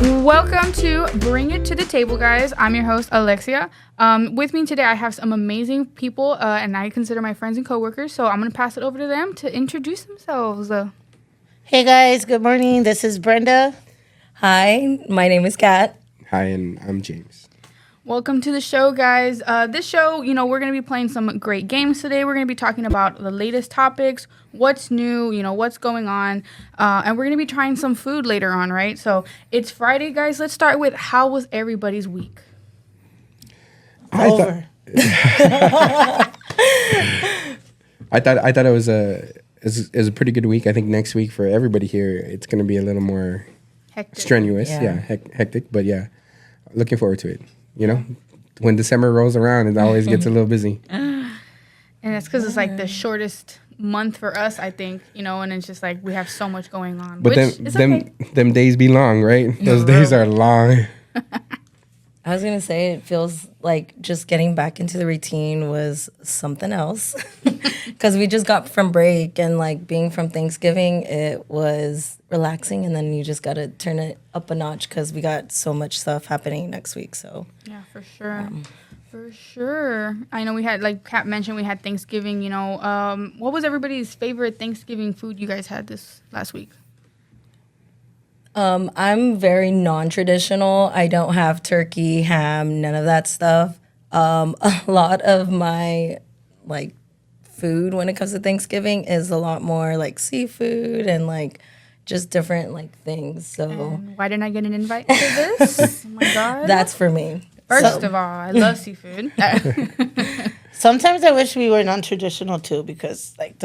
Welcome to Bring It to the Table, guys. I'm your host, Alexia. With me today, I have some amazing people, and I consider my friends and coworkers. So I'm going to pass it over to them to introduce themselves. Hey guys, good morning. This is Brenda. Hi, my name is Kat. Hi, and I'm James. Welcome to the show, guys. This show, we're going to be playing some great games today. We're going to be talking about the latest topics, what's new, what's going on, and we're going to be trying some food later on, right? So it's Friday, guys. Let's start with how was everybody's week? I thought it was a pretty good week. I think next week for everybody here, it's going to be a little more strenuous, hectic. But yeah, looking forward to it. When December rolls around, it always gets a little busy. And it's because it's like the shortest month for us, I think, and it's just like we have so much going on. But them days be long, right? Those days are long. I was going to say, it feels like just getting back into the routine was something else. Because we just got from break and like being from Thanksgiving, it was relaxing. And then you just got to turn it up a notch because we got so much stuff happening next week. So yeah, for sure. For sure. I know we had, like Kat mentioned, we had Thanksgiving, what was everybody's favorite Thanksgiving food you guys had this last week? I'm very non-traditional. I don't have turkey, ham, none of that stuff. A lot of my like food when it comes to Thanksgiving is a lot more like seafood and like just different like things. So and why didn't I get an invite to this? Oh my God. That's for me. First of all, I love seafood. Sometimes I wish we were non-traditional too, because like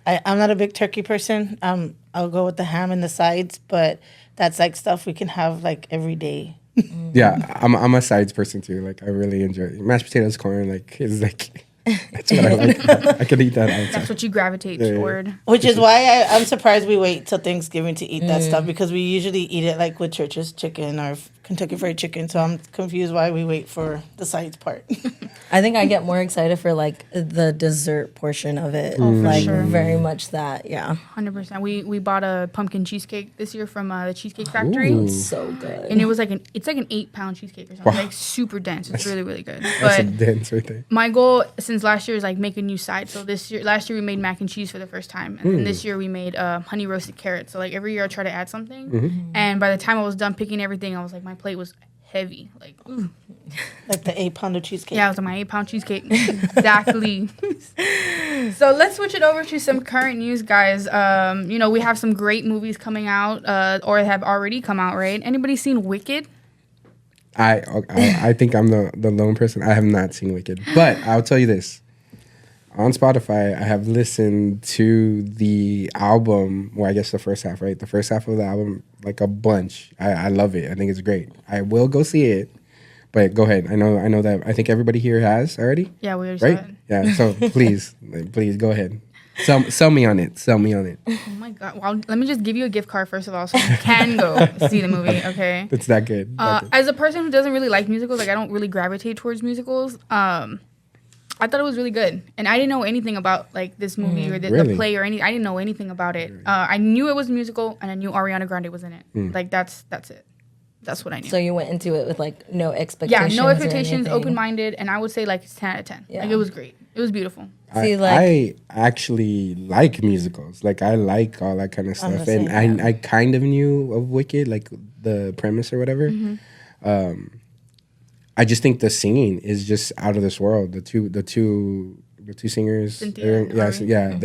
I'm not a big turkey person. I'll go with the ham and the sides, but that's like stuff we can have like every day. Yeah, I'm a sides person too. Like I really enjoy it. Mashed potatoes, corn. Like it's like that's what I like. I could eat that all the time. That's what you gravitate toward. Which is why I'm surprised we wait till Thanksgiving to eat that stuff, because we usually eat it like with Church's chicken or Kentucky Fried Chicken. So I'm confused why we wait for the sides part. I think I get more excited for like the dessert portion of it. Very much that, yeah. 100%. We bought a pumpkin cheesecake this year from the Cheesecake Factory. Ooh. So good. And it was like an 8-pound cheesecake or something. Like super dense. It's really, really good. That's But some dense right there. my goal since last year is like make a new side. So last year we made mac and cheese for the first time, and then this year we made honey roasted carrots. So like every year I try to add something, and by the time I was done picking everything, I was like, my plate was heavy, like ooh. Like the 8-pound cheesecake. Yeah, it was my 8-pound cheesecake. Exactly. So let's switch it over to some current news, guys. We have some great movies coming out, or have already come out, right? Anybody seen Wicked? I think I'm the lone person. I have not seen Wicked, but I'll tell you this: on Spotify, I have listened to the album. Well, I guess the first half, right? The first half of the album, like a bunch. I love it. I think it's great. I will go see it. But go ahead. I know that. I think everybody here has already. Yeah, we already right? saw it. Yeah. So please go ahead. Sell me on it. Sell me on it. Oh my God. Well, let me just give you a gift card first of all, so you can go see the movie. Okay. It's that good. As a person who doesn't really like musicals, like I don't really gravitate towards musicals. I thought it was really good, and I didn't know anything about like this movie or the play or anything. I didn't know anything about it. I knew it was a musical, and I knew Ariana Grande was in it. Like that's it. That's what I knew. So you went into it with like no expectations. Yeah, no expectations, open-minded, and I would say like it's 10 out of 10. Yeah. Like it was great. It was beautiful. I actually like musicals. Like I like all that kind of stuff, and I kind of knew of Wicked, like the premise or whatever. I just think the singing is just out of this world. The two singers, Cynthia,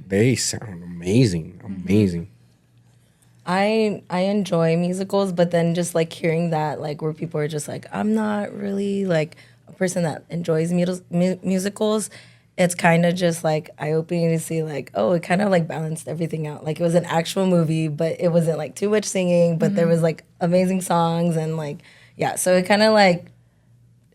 they sound amazing. I enjoy musicals, but then just like hearing that, like where people are just like, I'm not really like a person that enjoys musicals. It's kind of just like eye-opening to see like, oh, it kind of like balanced everything out. Like it was an actual movie, but it wasn't like too much singing, but there was like amazing songs and like, yeah. So it kind of like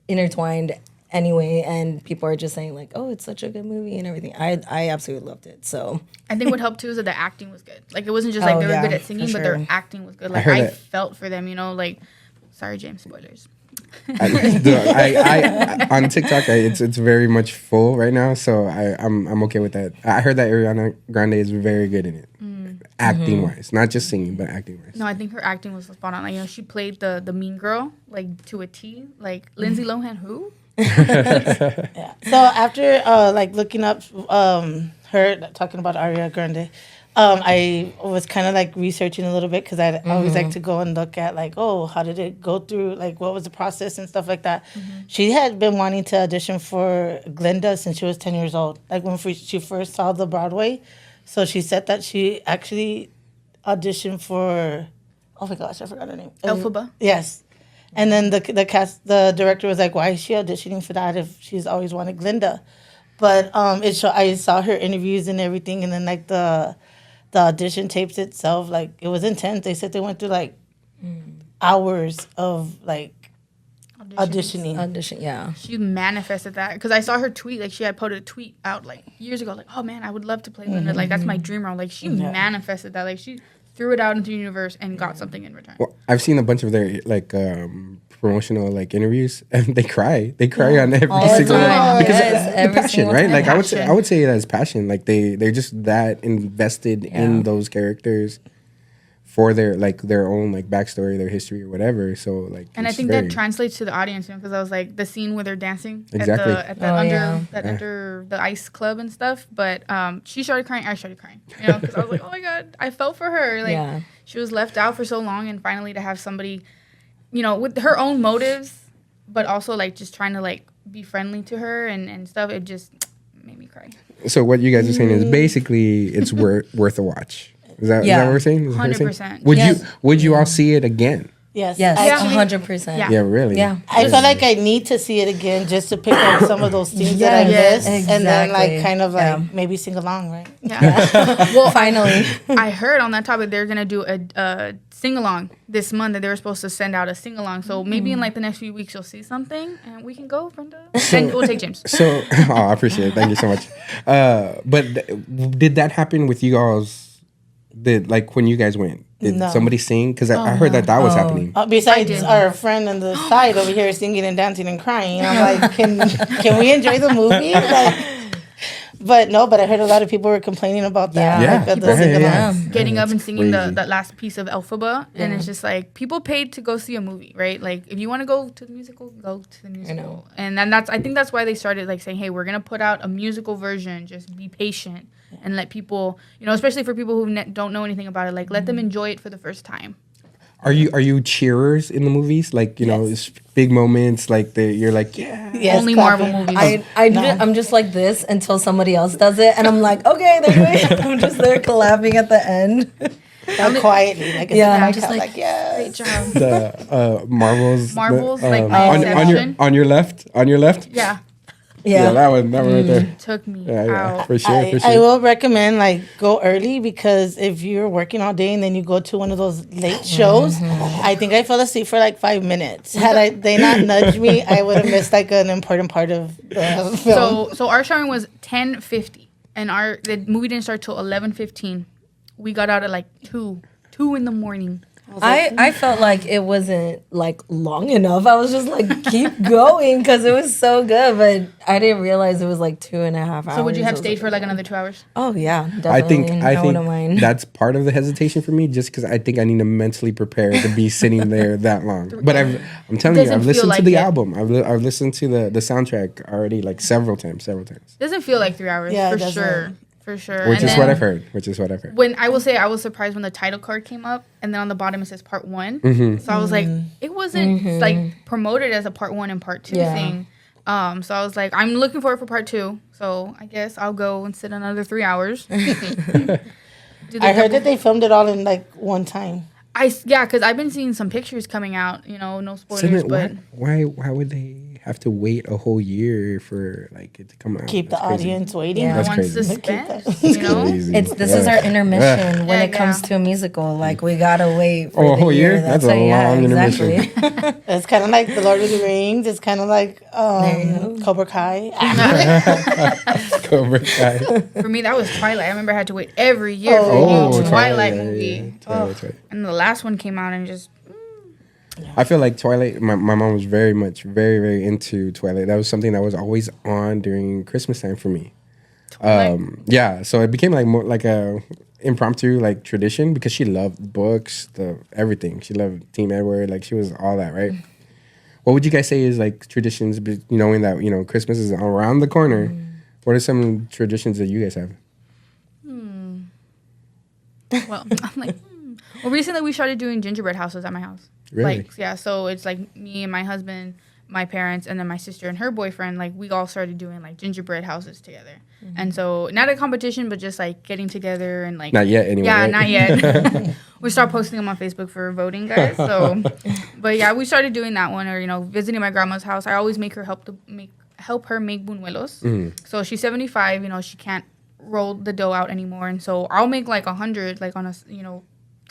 intertwined anyway, and people are just saying like, oh, it's such a good movie and everything. I absolutely loved it. So I think what helped too is that the acting was good. Like it wasn't just like they were good at singing, but their acting was good. Like I felt for them, like sorry, James, spoilers. I on TikTok, it's very much full right now, so I'm okay with that. I heard that Ariana Grande is very good in it. acting wise, not just singing, but acting wise. No, I think her acting was spot on. Like, you know, she played the mean girl like to a T. Like Lindsay Lohan, who? Yeah. So after like looking up her talking about Ariana Grande, I was kind of like researching a little bit because I always like to go and look at like, oh, how did it go through? Like, what was the process and stuff like that. She had been wanting to audition for Glinda since she was 10 years old. Like when she first saw the Broadway. So she said that she actually auditioned for, oh my gosh, I forgot her name. Elphaba. Yes. And then the director was like, why is she auditioning for that if she's always wanted Glinda? But I saw her interviews and everything, and then like the audition tapes itself, like it was intense. They said they went through like hours of like auditioning. Audition, yeah. She manifested that because I saw her tweet. Like she had put a tweet out like years ago. Like, oh man, I would love to play Linda. Like that's my dream role. Like she manifested that. Like she threw it out into the universe and got something in return. Well, I've seen a bunch of their like promotional like interviews, and they cry. They cry on every All the single time. because Yes, the every passion, single right? time. Like Passion. I would say it as passion. Like they're just that invested in those characters for their own like backstory, their history or whatever. So like, And I it's think very- that translates to the audience, you know, because I was like the scene where they're dancing Exactly. at the under the ice club and stuff. But she started crying, I started crying, you know, because I was like, oh my god, I felt for her. Like she was left out for so long, and finally to have somebody, you know, with her own motives, but also like just trying to like be friendly to her and stuff. It just made me cry. So what you guys are saying is basically it's worth a watch. Is that what we're saying? Is that what we're saying? 100%. Would you all see it again? Yes. Yes, Actually, 100%. Yeah. Yeah, really. Yeah. I feel like I need to see it again just to pick up some of those things that I Yes, missed, and then like exactly. kind of like Yeah. maybe sing along, right? Yeah. Well, finally. I heard on that topic they're gonna do a sing along this month, that they were supposed to send out a sing along. So maybe in like the next few weeks you'll see something, and we can go, Brenda. And we'll take James. So, I appreciate it. Thank you so much. But did that happen with you guys? Like when you guys went, did No. somebody sing? Because I heard that was happening. Besides did. our friend on the side over here singing and dancing and crying, I'm like, can we enjoy the movie? Like, but I heard a lot of people were complaining about that. Yeah. Like, the People- sing-alongs. Getting up and singing crazy. that last piece of Elphaba, and it's just like people paid to go see a movie, right? Like if you want to go to the musical, go to the musical. know. And then I think that's why they started like saying, hey, we're gonna put out a musical version. Just be patient and let people, you know, especially for people who don't know anything about it, like let them enjoy it for the first time. Are you cheerers in the movies? Like you know, it's big moments. Like you're like, yeah. Yes, Only clapping. Marvel movies. I'm just like this until somebody else does it, and I'm like, okay, they're doing it. I'm just there clapping at the end. Like, quietly, like Yeah, yeah, I'm just just like yes. Great job. The Marvels. Marvels, the, like my Inception. on your left. On your left. Yeah, Yeah, that one right there. took me Yeah, out. for sure. I will recommend like go early because if you're working all day and then you go to one of those late shows, I think I fell asleep for like 5 minutes. Had they not nudged me, I would have missed like an important part of the film. So our showing was 10:50, and the movie didn't start till 11:15. We got out at like 2 in the morning. I felt like it wasn't like long enough. I was just like, keep going because it was so good, but I didn't realize it was like 2.5 hours. So would you I have was stayed for like another 2 hours? Oh yeah, I definitely. think wouldn't mind. that's part of the hesitation for me, just because I think I need to mentally prepare to be sitting there that long. But I'm telling you, Doesn't I've feel listened to like the it. album. I've listened to the soundtrack already like several times. Doesn't feel like 3 hours. Yeah, it for doesn't. sure. For sure. Which And is what then I've heard. When I will say I was surprised when the title card came up, and then on the bottom it says part 1. Mm-hmm. So I was like, it wasn't like promoted as a part 1 and part 2 Yeah. thing. So I was like, I'm looking forward for part 2. So I guess I'll go and sit another 3 hours. I heard that they filmed it all in like one time. Because I've been seeing some pictures coming out. You know, no spoilers, but why would they have to wait a whole year for like it to come out? Keep the That's crazy. audience waiting. Yeah. That's I want crazy. suspense. You know, Crazy. This is our intermission when Yeah, it comes yeah. to a musical. Like we gotta wait for Oh, a the whole year? That's That's a long exactly. It's kind of like the Lord of the Rings. It's kind of like Cobra Kai. Cobra Kai. for me that was Twilight. I remember I had to wait every year for Oh, a new Twilight yeah, movie. yeah. Twilight. And the last one came out and just I feel like Twilight. My mom was very very into Twilight. That was something that was always on during Christmas time for me. Twilight. Yeah, so it became like more like impromptu like tradition because she loved books, the everything. She loved Team Edward, like she was all that, right? What would you guys say is like traditions, knowing that Christmas is around the corner? What are some traditions that you guys have? Well, I'm like, well, recently we started doing gingerbread houses at my house. Really? Like, yeah, so it's like me and my husband, my parents, and then my sister and her boyfriend. Like, we all started doing like gingerbread houses together. And so, not a competition, but just like getting together and like. Not yet, anyway. Yeah, right? not yet. We start posting them on Facebook for voting, guys. So, but yeah, we started doing that one, or visiting my grandma's house. I always make her help her make buñuelos. So she's 75. She can't roll the dough out anymore, and so I'll make like 100 like on a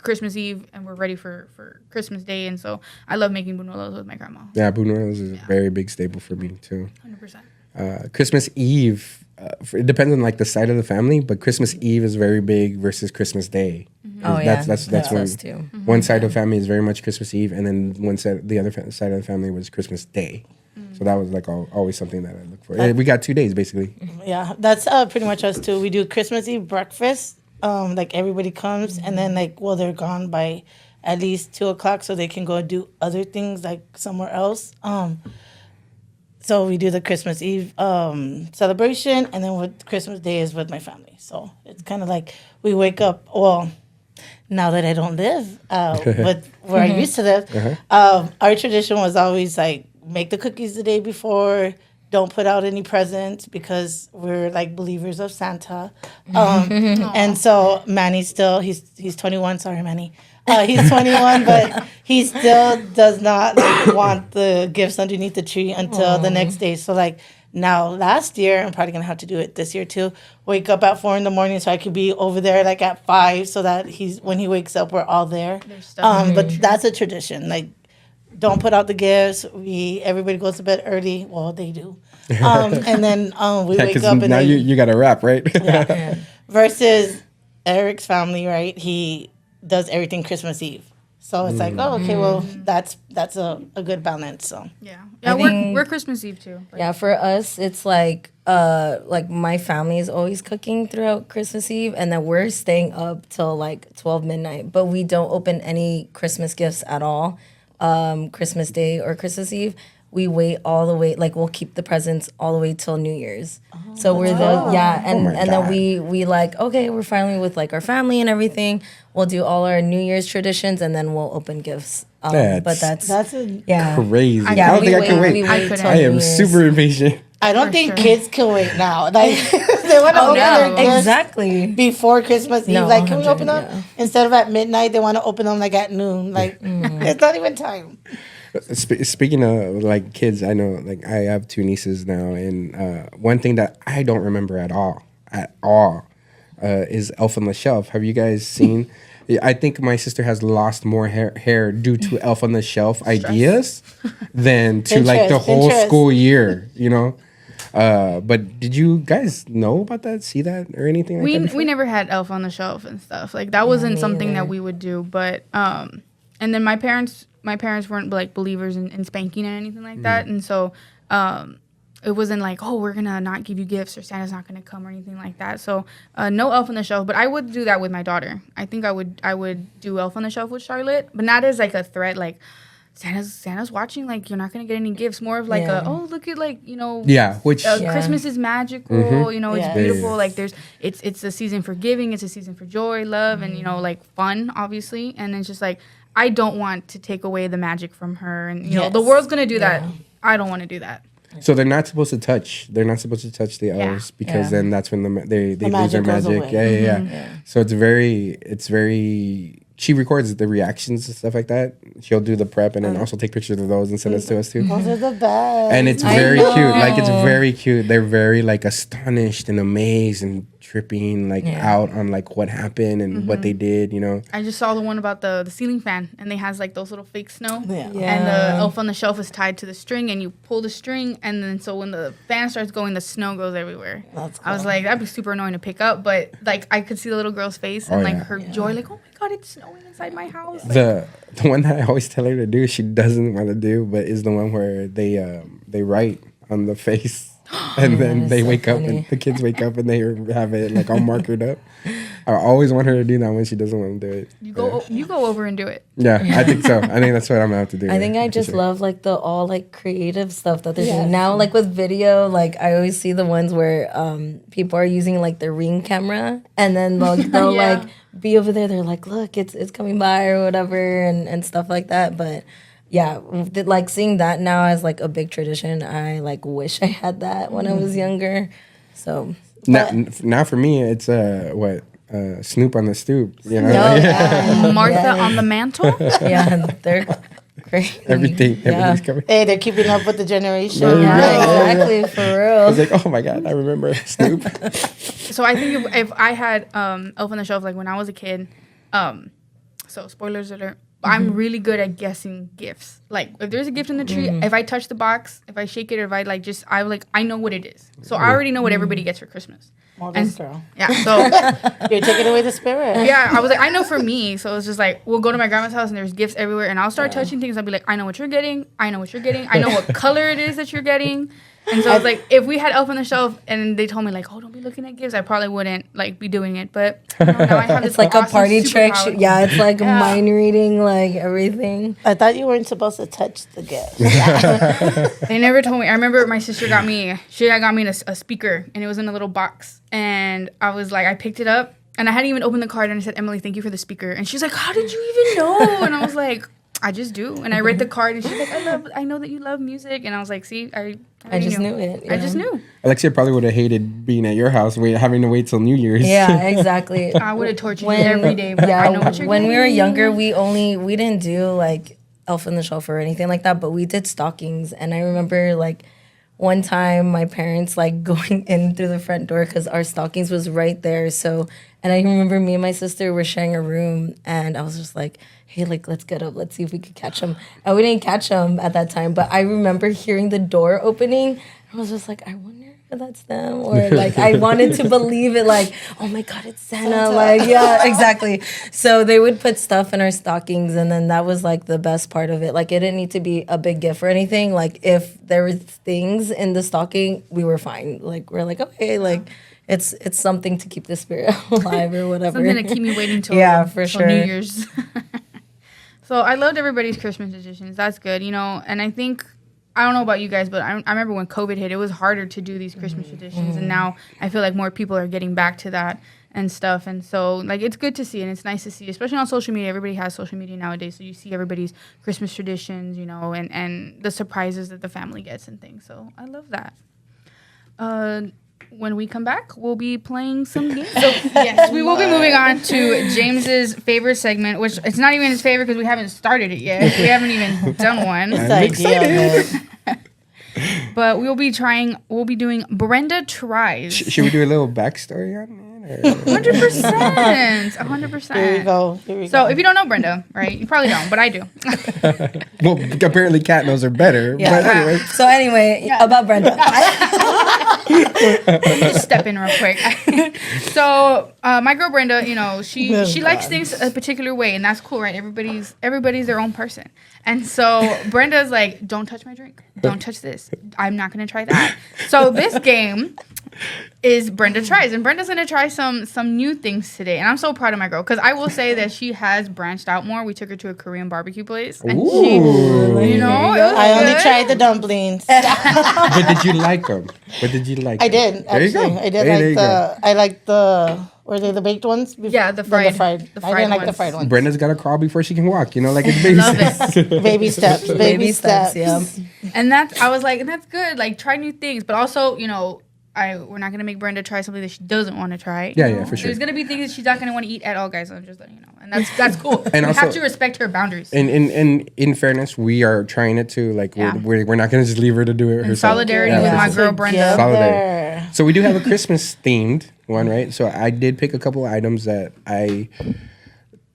Christmas Eve, and we're ready for Christmas Day. And so I love making buñuelos with my grandma. Yeah, buñuelos is a very big staple for me too. 100%. Christmas Eve, it depends on like the side of the family, but Christmas Eve is very big versus Christmas Day. Oh yeah, that's when us too. one side of the family is very much Christmas Eve, and then the other side of the family was Christmas Day. So that was like always something that I look for. We got 2 days basically. Yeah, that's pretty much us too. We do Christmas Eve breakfast. Like everybody comes, and then they're gone by at least 2:00, so they can go do other things like somewhere else. So we do the Christmas Eve celebration, and then with Christmas Day is with my family. So it's kind of like we wake up. Well, now that I don't live with where I used to live, our tradition was always like make the cookies the day before. Don't put out any presents because we're like believers of Santa. And so Manny he's 21. Sorry, Manny. He's 21, but he still does not want the gifts underneath the tree until the next day. So like now last year, I'm probably going to have to do it this year too. Wake up at 4 a.m. so I could be over there like at 5 so that when he wakes up, we're all there. But that's a tradition. Like, don't put out the gifts. Everybody goes to bed early. Well, they do. And then we wake up and now you got to wrap, right? Yeah. Versus Eric's family, right? He does everything Christmas Eve. So it's like, oh, okay, well, that's a good balance. So yeah, we're Christmas Eve too. Yeah, for us, it's like my family is always cooking throughout Christmas Eve, and then we're staying up till like 12 midnight. But we don't open any Christmas gifts at all. Christmas Day or Christmas Eve, we wait all the way, like we'll keep the presents all the way till New Year's. So we're then we like, okay, we're finally with like our family and everything. We'll do all our New Year's traditions and then we'll open gifts. But that's crazy. Yeah, I don't think I can wait. I am super impatient. I don't think kids can wait now. Like they want to open their gifts exactly before Christmas Eve. No, Like, can we open them instead of at midnight? They want to open them like at noon. Like it's not even time. Speaking of like kids, I know like I have 2 nieces now, and one thing that I don't remember at all is Elf on the Shelf. Have you guys seen? I think my sister has lost more hair due to Elf on the Shelf ideas than to like the whole school year, But did you guys know about that? See that or anything like that? We never had Elf on the Shelf and stuff. Like that wasn't something that we would do. But and then my parents weren't like believers in spanking and anything like that, and so it wasn't like, oh, we're gonna not give you gifts or Santa's not gonna come or anything like that. So no Elf on the Shelf, but I would do that with my daughter. I think I would do Elf on the Shelf with Charlotte, but not as like a threat, like Santa's watching, like you're not gonna get any gifts. More of like look at like Christmas is magical. It's beautiful. Like it's a season for giving. It's a season for joy, love, and like fun, obviously. And it's just like I don't want to take away the magic from her, and the world's gonna do that. I don't want to do that. So they're not supposed to touch. They're not supposed to touch the elves because then that's when they lose their magic. Yeah. So it's very. She records the reactions and stuff like that. She'll do the prep and then also take pictures of those and send it to us too. Those are the best. And it's very cute. Like it's very cute. They're very like astonished and amazed and tripping out on like what happened and what they did. I just saw the one about the ceiling fan, and they has like those little fake snow. Yeah. And the Elf on the Shelf is tied to the string, and you pull the string, and then so when the fan starts going, the snow goes everywhere. That's cool. I was like, that'd be super annoying to pick up, but like I could see the little girl's face and her joy, like, oh my god, it's snowing inside my house. The one that I always tell her to do, she doesn't want to do, but is the one where they write on the face. and then is they so wake up funny. and the kids wake up and they have it like all markered up. I always want her to do that when she doesn't want to do it. You go over and do it. Yeah, I think so. I think that's what I'm gonna have to do. I think I for just sure. love like the all like creative stuff that they're Yes. doing now. Like with video, like I always see the ones where people are using like the Ring camera, and then they'll Yeah. like be over there. They're like, look, it's coming by or whatever, and stuff like that. But yeah, like seeing that now as like a big tradition. I like wish I had that when I was younger. So Now for me, it's Snoop on the stoop. You know, no, yeah, Martha on the mantle. yeah, they're great. everything's coming. Hey, they're keeping up with the generation. There you Yeah, go. exactly, for I was real. like, oh my god, I remember Snoop. So I think if I had Elf on the Shelf like when I was a kid, so spoilers alert, I'm really good at guessing gifts. Like if there's a gift in the tree, if I touch the box, if I shake it, or if I like just I know what it is. So I already know what everybody gets for Christmas. Modest girl. Yeah. So You're taking away the spirit. yeah, I was like, I know for me. So it's just like we'll go to my grandma's house and there's gifts everywhere, and I'll start touching things. I'll be like, I know what you're getting. I know what you're getting. I know what color it is that you're getting. And so it's like if we had Elf on the Shelf and they told me like, oh, don't be looking at gifts, I probably wouldn't like be doing it. But you know, now I have this It's like a awesome party trick. superpower. Yeah, it's like Yeah. mind reading, like everything. I thought you weren't supposed to touch the gift. They never told me. I remember my sister got me a speaker, and it was in a little box. And I was like, I picked it up, and I hadn't even opened the card, and I said, Emily, thank you for the speaker. And she's like, how did you even know? And I was like, I just do. And I read the card, and she's like, I know that you love music. And I was like, see, I just knew it. I just knew. Alexia probably would have hated being at your house, having to wait till New Year's. Yeah, exactly. I would have tortured you every day. But I know what you're when we were getting. younger, we didn't do like Elf on the Shelf or anything like that, but we did stockings. And I remember like one time my parents like going in through the front door because our stockings was right there. So, and I remember me and my sister were sharing a room, and I was just like, hey, like, let's get up. Let's see if we could catch him. And we didn't catch him at that time, but I remember hearing the door opening. I was just like, I wonder if that's them. Or like, I wanted to believe it, like, oh my God, it's Santa. Like, yeah, exactly. So they would put stuff in our stockings, and then that was like the best part of it. Like, it didn't need to be a big gift or anything. Like, if there was things in the stocking, we were fine. Like, we're like, okay, like, it's something to keep the spirit alive or whatever. Something to keep me waiting till Yeah, for till sure. New Year's. So I loved everybody's Christmas traditions. That's good, you know. And I think I don't know about you guys, but I remember when COVID hit, it was harder to do these Christmas traditions, and now I feel like more people are getting back to that and stuff. And so like it's good to see, and it's nice to see, especially on social media. Everybody has social media nowadays, so you see everybody's Christmas traditions, you know, and the surprises that the family gets and things. So I love that. When we come back, we'll be playing some games. So, yes, we will be moving on to James's favorite segment, which it's not even his favorite because we haven't started it yet. We haven't even done one. The idea of it. But we'll be doing Brenda Tries. Should we do a little backstory on it? Or? 100%. 100%. Here we go. So if you don't know Brenda, right, you probably don't, but I do. Well, apparently Kat knows her better. Yeah. But anyway. So anyway, about Brenda. Let me just step in real quick. So my girl Brenda, you know, she likes things a particular way, and that's cool, right? Everybody's their own person. And so Brenda's like, don't touch my drink. Don't touch this. I'm not going to try that. So this game is Brenda Tries. And Brenda's going to try some new things today. And I'm so proud of my girl because I will say that she has branched out more. We took her to a Korean barbecue place. And she, you know, it was I only good. tried the dumplings. But did you like them? What did you like? I did, There you go. actually. I did Hey, there you I liked the, were they the baked ones? Yeah, the Then fried. The fried. The I fried didn't like the ones. fried ones. Brenda's got to crawl before she can walk. You know, like it's baby Love steps. Baby steps. Baby steps. yeah. And I was like, and that's good. Like, try new things. But also, you know, we're not going to make Brenda try something that she doesn't want to try. Yeah, you yeah, know? for sure. There's going to be things that she's not going to want to eat at all, guys. I'm just letting you know. And that's cool. And you also- have to respect her boundaries. And in fairness, we are trying it too. Like Yeah. we're not gonna just leave her to do it In herself. solidarity Yeah, with for my sure. girl Brenda. Solidarity. So we do have a Christmas themed one, right? So I did pick a couple of items that I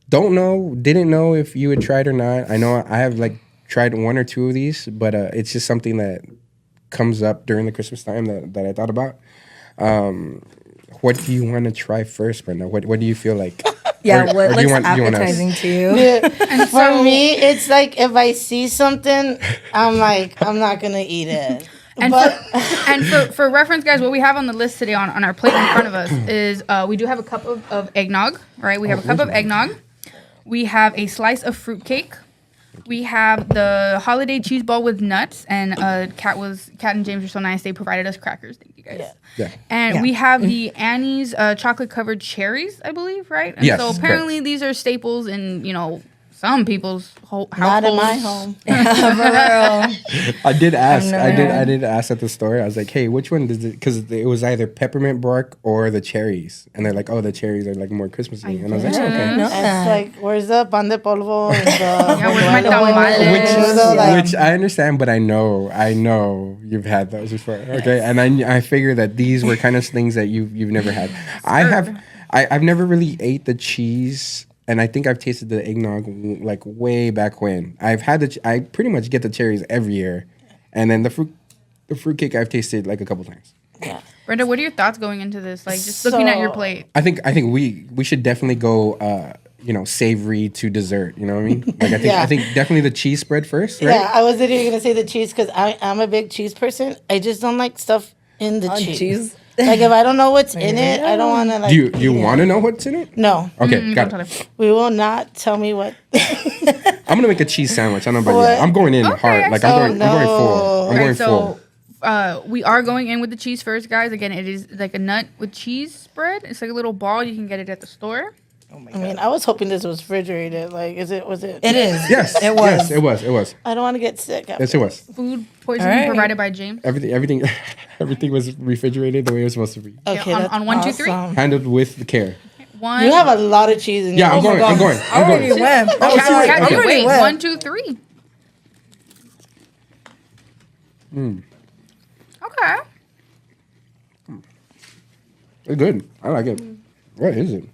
didn't know if you had tried or not. I know I have like tried one or two of these, but it's just something that comes up during the Christmas time that I thought about. What do you want to try first, Brenda? What do you feel like? Yeah, Or what do you looks want- do you want us? appetizing to you? And for me, it's like if I see something, I'm like, I'm not gonna eat it. And But- for reference, guys, what we have on the list today on our plate in front of us is we do have a cup of eggnog, right? We have a cup of eggnog. We have a slice of fruitcake. We have the holiday cheese ball with nuts, and Kat and James were so nice. They provided us crackers. Thank you guys. Yeah. And we have the Annie's chocolate covered cherries, I believe, right? And Yes, so apparently these are staples in some people's households. Not in my home. I did ask. never I did ask at the store. I was like, "Hey, which one does it?" Because it was either peppermint bark or the cherries, and they're like, "Oh, the cherries are like more Christmassy." And I was like, "Oh, okay." No. It's like, where's the pan de polvo and the Yeah, where's my tamales? Which I understand, but I know you've had those before. Okay, and I figure that these were kind of things that you've never had. I've never really ate the cheese, and I think I've tasted the eggnog like way back when. I've had I pretty much get the cherries every year, and then the fruitcake I've tasted like a couple times. Yeah. Brenda, what are your thoughts going into this? Like just looking at your plate. I think we should definitely go savory to dessert. You know what I mean? Like I think definitely the cheese spread first, right? Yeah, I was literally gonna say the cheese because I'm a big cheese person. I just don't like stuff in the cheese. Like if I don't know what's in it, I don't want to like. Do you want to know what's in it? No. Okay, got Don't it. tell her. We will not tell me what. I'm gonna make a cheese sandwich. I don't know about What? you. I'm going in hard. Like I'm going full. I'm going full. We are going in with the cheese first, guys. Again, it is like a nut with cheese spread. It's like a little ball. You can get it at the store. I mean, I was hoping this was refrigerated. Like, was it? It is. Yes, It was. Yes, it was. It was. I don't want to get sick. Yes, it was. Food poisoning Alright. provided by James. Everything was refrigerated the way it was supposed to be. Okay, on- that's on 1, 2, 3? awesome. Handled with care. One. You have a lot of cheese in Yeah, your. I'm going. I already went. Cat- Oh, sorry. Cat- I already wait, went. 1, 2, 3. Okay. It's good. I like it. What is it?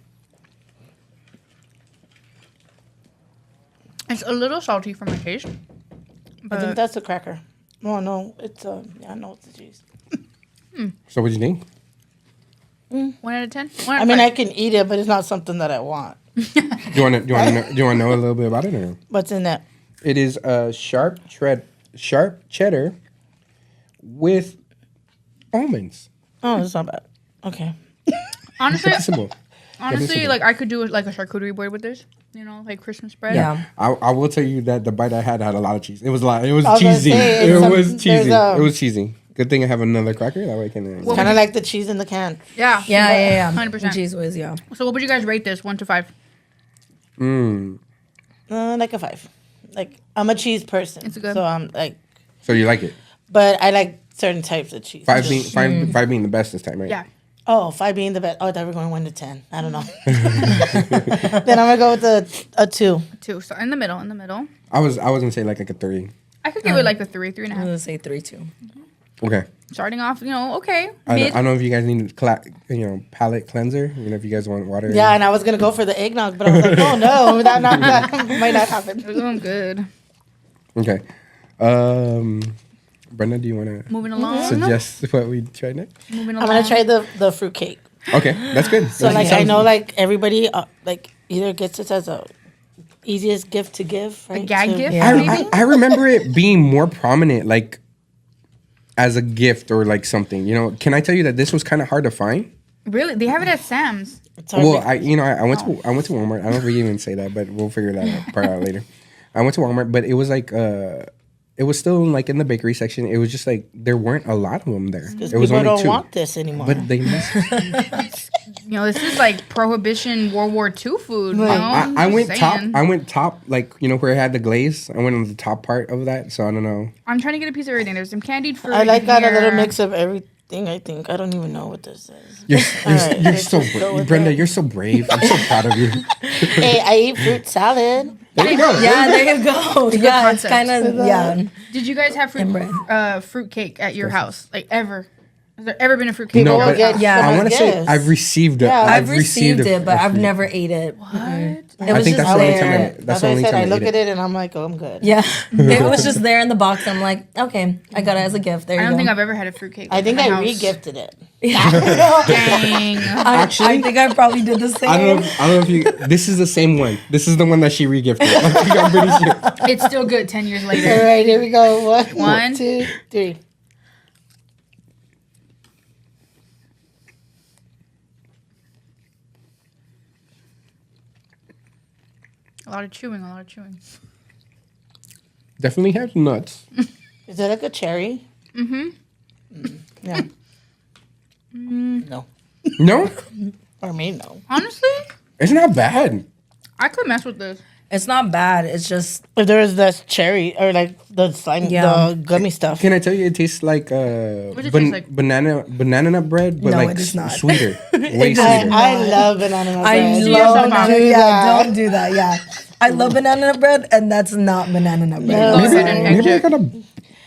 It's a little salty for my taste. I think But that's a cracker. No, it's yeah, no, it's the cheese. So what do you think? 1 out of 10? I mean, I can eat it, but it's not something that I want. Do you want to know a little bit about it or no? What's in that? It is a sharp cheddar with almonds. Oh, it's not bad. Okay. honestly, It's simple. honestly, like I could do like a charcuterie board with this. You know, like Christmas spread. Yeah. I will tell you that the bite I had a lot of cheese. It was a lot. It was I was gonna cheesy. say, It it's was some- cheesy. there's, It was cheesy. Good thing I have another cracker. That way I can. Well, Kind of like the cheese in the can. Yeah. Yeah. 100%. Cheese whiz, yeah. So what would you guys rate this? 1 to 5? Like a 5. Like I'm a cheese person. It's good. So I'm like, So you like it? but I like certain types of cheese. Five being the best this time, right? Yeah. Oh, 5 being the best. Oh, I thought we were going 1 to 10. I don't know. Then I'm gonna go with a 2. 2. So in the middle. I was gonna say like a 3. I could give it like a 3, 3 and a I'm half. gonna say 3-2. Okay. Starting off, okay. I Mid. don't know if you guys need a palate cleanser. You know, if you guys want water. Yeah, and I was gonna go for the eggnog, but I was like, oh no, that might not happen. Doing good. Okay. Brenda, do you want to Moving along. suggest what we try next? Moving I'm along. gonna try the fruit cake. Okay, that's good. So like I know like everybody like either gets this as a easiest gift to give, right? gag To- gift? Yeah. Maybe? I remember it being more prominent, like as a gift or like something. You know, can I tell you that this was kind of hard to find? Really? They have it at Sam's. It's hard Well, to- I went to Walmart. I don't know if we even say that, but we'll figure that part out later. I went to Walmart, but it was like it was still like in the bakery section. It was just like there weren't a lot of them there. because It was people only don't 2. want this anymore. But they This is like Prohibition World War II food. You know? I went Just top. saying. I went top, like where it had the glaze. I went on the top part of that, so I don't know. I'm trying to get a piece of everything. There's some candied fruit. I like in got a here. little mix of everything. I think I don't even know what this is. You're right, you're let's so just go brave, with Brenda. that. You're so brave. I'm so proud of you. Hey, I eat fruit salad. There you go. Yeah, there you go. Yeah, it's concept. kind of, yeah. Did you guys have And bread. fruit cake at your house? Like ever? Has there ever been a fruit cake? No, People but get yeah, I some want to say gifts. I've received it. Yeah. I've received a- it, but a I've fruit- never ate it. What? It was think just that's the only time there. That's the what only I said. time I look ate at it and I'm like, oh, I'm good. Yeah, it was just there in the box. I'm like, okay, I got it as a gift. There I you don't go. think I've ever had a fruit cake. I think in I my house. re-gifted it. Dang. I think I probably did the same. I don't know if you. This is the same one. This is the one that she regifted. I think I'm pretty sure. It's still good 10 years All later. right, here we go. 1, One. 2, 3. A lot of chewing. A lot of chewing. Definitely has nuts. Is it like a cherry? Yeah. No. No, Or me, no. Honestly, it's not bad. I could mess with this. It's not bad. It's just If there was less cherry or like the slime, Yeah. the gummy stuff. Can I tell you, it tastes like What does it taste like? banana nut bread, but No, like it does not. sweeter, way I, sweeter. I love banana nut I bread. See love yourself banana. on. Do Yeah, that. don't do that. Yeah, I love banana nut bread, and that's not banana nut bread. No. Go ahead and Maybe I exit. gotta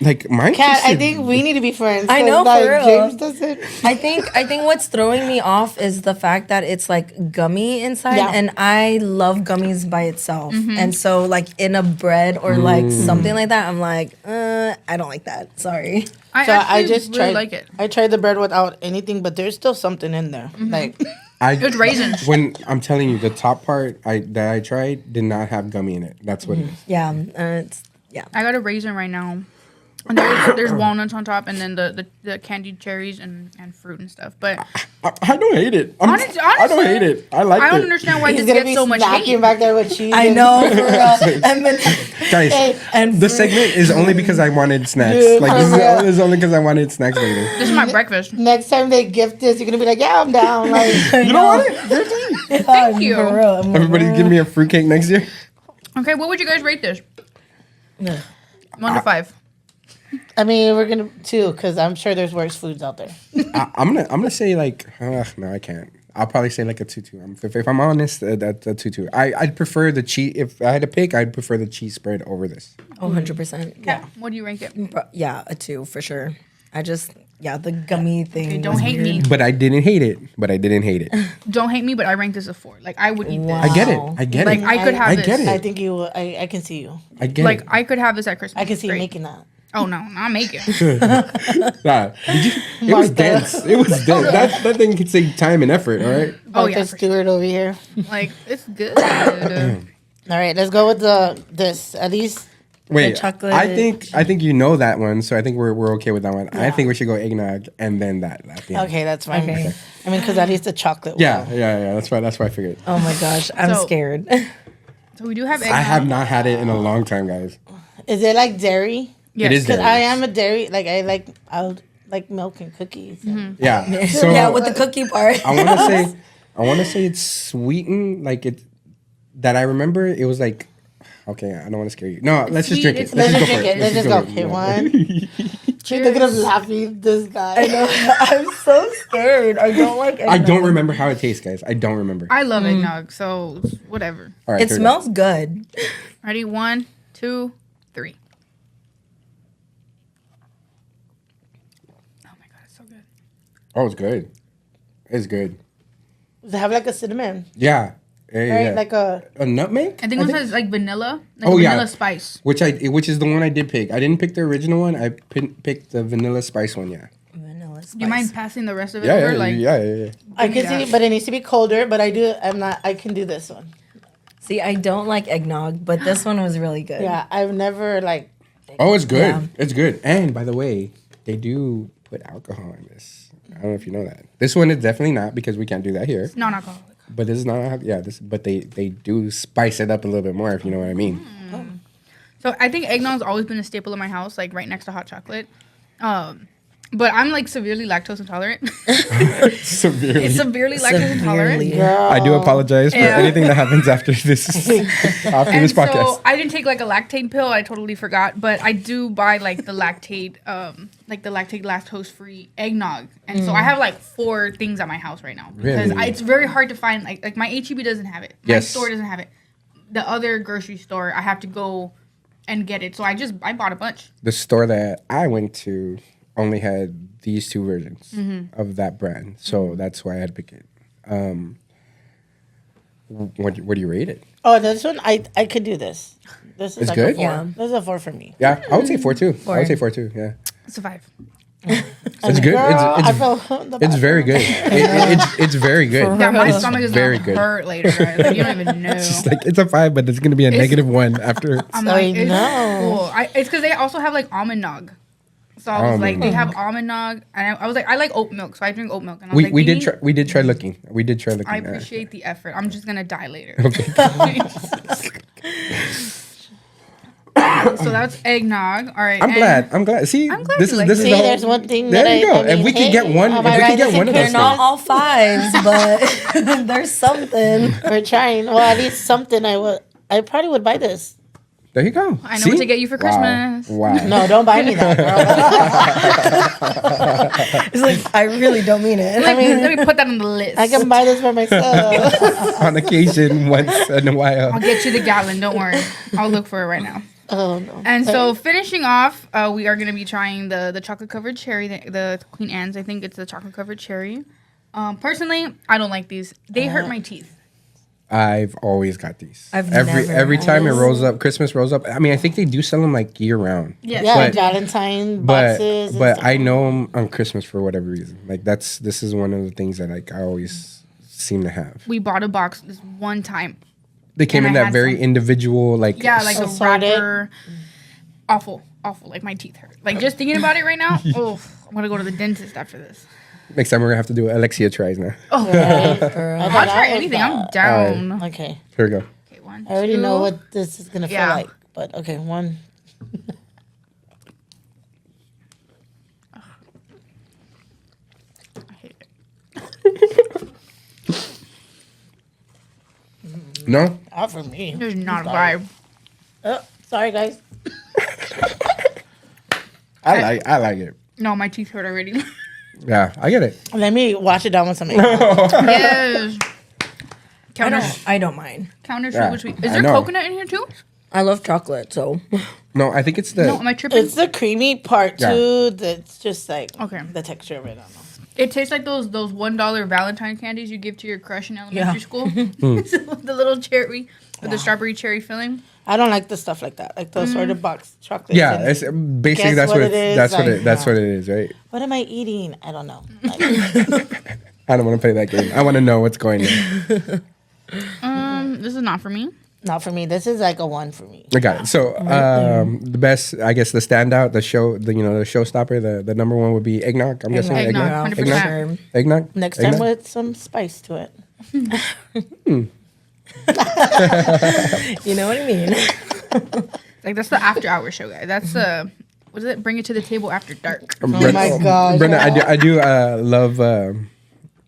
like mine. Kat, I tasted- think we need to be friends. I know, 'cause, for like, real. James doesn't. I think what's throwing me off is the fact that it's like gummy inside, Yeah. and I love gummies by itself. Mm-hmm. And so like in a bread or like something like that, I'm like, I don't like that. Sorry. I So I actually just really tried. like it. I tried the bread without anything, but there's still something in there. Like It's raisins. When I'm telling you, the top part that I tried did not have gummy in it. That's what it is. Yeah, it's yeah. I got a raisin right now. And there's walnuts on top, and then the candied cherries and fruit and stuff. But I don't hate it. I don't honestly, hate it. I like I don't it. understand why he's this gonna gets be so much snacking hate. back there with cheese. I and- know for real. And then Guys, and the fruit. segment is only because I wanted snacks. Dude, Like this for real. is only because I wanted snacks later. This is my breakfast. Next time they gift this, you're gonna be like, yeah, I'm down. Like You don't want it? Thank you. For real. I'm like, Everybody's giving me a fruitcake next year. Okay, what would you guys rate this? 1 to 5. I mean, we're gonna too, because I'm sure there's worse foods out there. I'm gonna say like no, I can't. I'll probably say like a 2-2. If I'm honest, that's a 2-2. I'd prefer the cheese. If I had to pick, I'd prefer the cheese spread over this. 100%. Yeah. What do you rank it? Yeah, a 2 for sure. I just the gummy thing. Okay, don't was hate weird. me. But I didn't hate it. Don't hate me, but I rank this a 4. Like I would eat this. I get it. I get Like it. I could have I this. get it. I think you. I can see you. I get Like it. I could have this at Christmas. I can see you Straight. making that. Oh no, not make it. Nah, did you, it was dense. It was dense. That thing could take time and effort. All right. Oh Martha yeah, for sure. Stewart over here. Like it's good. All right, let's go with this. At least Wait, chocolate. I think you know that one, so I think we're okay with that one. I think we should go eggnog and then that. At the end. okay, that's fine. Okay. I mean, because at least the chocolate. Yeah. That's why I figured. Oh my gosh, I'm So- scared. So we do have. I have not had it in a long time, guys. Is it like dairy? Yes. It is Because dairy. I am a dairy. Like I'll like milk and cookies. Yeah. So yeah, with the cookie part. I want to say it's sweetened. Like it that I remember. It was like. Okay, I don't want to scare you. No, let's just sweet, drink it. Let's just go drink for it. Let's just go. Okay, Yeah. one. Look at him laughing. This guy. I know. I'm so scared. I don't like I eggnog. don't remember how it tastes, guys. I don't remember. I love eggnog, so whatever. All right, It here we smells good. Ready? 1, 2, 3. Oh my god, it's so good. go. Oh, it's good. It's good. Does it have like a cinnamon? Yeah. Yeah, Right? yeah. Like a. nutmeg. I think one has like vanilla, like Oh, yeah. vanilla spice. Which is the one I did pick. I didn't pick the original one. I picked the vanilla spice one. Yeah. Vanilla spice. Do you mind passing the rest of it Yeah, over? yeah, Like, yeah. I me can see, that. but it needs to be colder. But I'm not. I can do this one. See, I don't like eggnog, but this one was really good. Yeah, I've never like. Oh, it's good. Yeah. It's good. And by the way, they do put alcohol in this. I don't know if you know that. This one is definitely not because we can't do that here. non-alcoholic. But this is not. Yeah. But they do spice it up a little bit more if you know what I mean. So I think eggnog's always been a staple in my house, like right next to hot chocolate. But I'm like severely lactose intolerant. Severely. It's severely lactose intolerant. Severely. I do apologize for Yeah. anything that happens after this And podcast. so I didn't take like a lactate pill. I totally forgot, but I do buy like the lactate, lactose free eggnog, and so I have like 4 things at my house right now because Really? it's very hard to find. Like my HEB doesn't have it. My Yes. store doesn't have it. The other grocery store, I have to go and get it. So I bought a bunch. The store that I went to only had these 2 versions of that brand, so that's why I had to pick it. What do you rate it? Oh, this one I could do this. This is It's like good? A 4. Yeah. This is a 4 for me. Yeah, I would say 4 too. I would say 4 too. Yeah, It's a 5. it's good. Girl, I It's feel the it's very good. It's very good. Yeah, my It's stomach is very gonna good. hurt later. Guys. Like, you don't even know. It's like it's a 5, but it's gonna be a -1 after. I'm I like, it's know. cool. It's because they also have like almond nog. So I was like, Almond they have almond nog, and I was like, I like oat milk, so I drink oat milk. And I was We like, we they did need- try we did try looking. We did try looking. I at it. appreciate the effort. I'm just gonna die later. So that's eggnog. All right. I'm and glad. See, I'm glad this you is like this it. is See, the whole, there's one thing There that you go. I mean, If we could get one, am if I we right? could get It's one of They're those not things. all fives, but there's something. We're trying. Well, at least something. I probably would buy this. There you go. I know See? what to get you for Wow. Christmas. Wow. No, don't buy me that, girl. It's like I really don't mean it. Let me put that on the list. I can buy this for myself. On occasion, once in a while. I'll get you the gallon. Don't worry. I'll look for it right now. Oh no. And so finishing off, we are going to be trying the chocolate covered cherry, the Queen Anne's. I think it's the chocolate covered cherry. Personally, I don't like these. They hurt my teeth. I've always got these. I've every never time it had rolls up, Christmas rolls up. I mean, I think they do sell them like year round. Yes. Yeah, But- Valentine But boxes. and but stuff. I know them on Christmas for whatever reason. Like this is one of the things that like I always seem to have. We bought a box this one time. They came And in I that had very some. individual like Yeah, like a Assorted. wrapper. Awful. Like my teeth hurt. Like just thinking about it right now. Oh, I'm going to go to the dentist after this. next time we're gonna have to do Alexia tries now. Right? I'll thought try I was anything. I'm bad. down. Okay. Here we go. Okay, one, I already two. know what this is gonna feel Yeah. like. But okay, one. I hate it. No? Not for me. There's not a vibe. Oh, sorry guys. I like it. No, my teeth hurt already. Yeah, I get it. Let me wash it down with something. Yes. Counter, I don't mind. counter Yeah, which we is I there know. coconut in here too? I love chocolate, so No, I think it's the No, am I tripping? It's the creamy part Yeah. too. That's just like Okay. the texture of it. I don't know. It tastes like those $1 Valentine candies you give to your crush in elementary Yeah. school. The little cherry with the strawberry cherry filling. I don't like the stuff like that, like those sort of box chocolates. yeah, and- it's basically Guess that's what what it is? that's what Like, it that's no. what it is, right? What am I eating? I don't know. Like, I don't want to play that game. I want to know what's going on. This is not for me. not for me. This is like a one for me. I got it. So the best, I guess, the standout, the showstopper, the number one would be eggnog. I'm guessing Eggnog, eggnog. 100%. Eggnog. Next time Eggnog? with some spice to it. you know what I mean. Like that's the after hour show, guys. That's what is it? Bring it to the table after dark. Oh my gosh. Brenda, I do love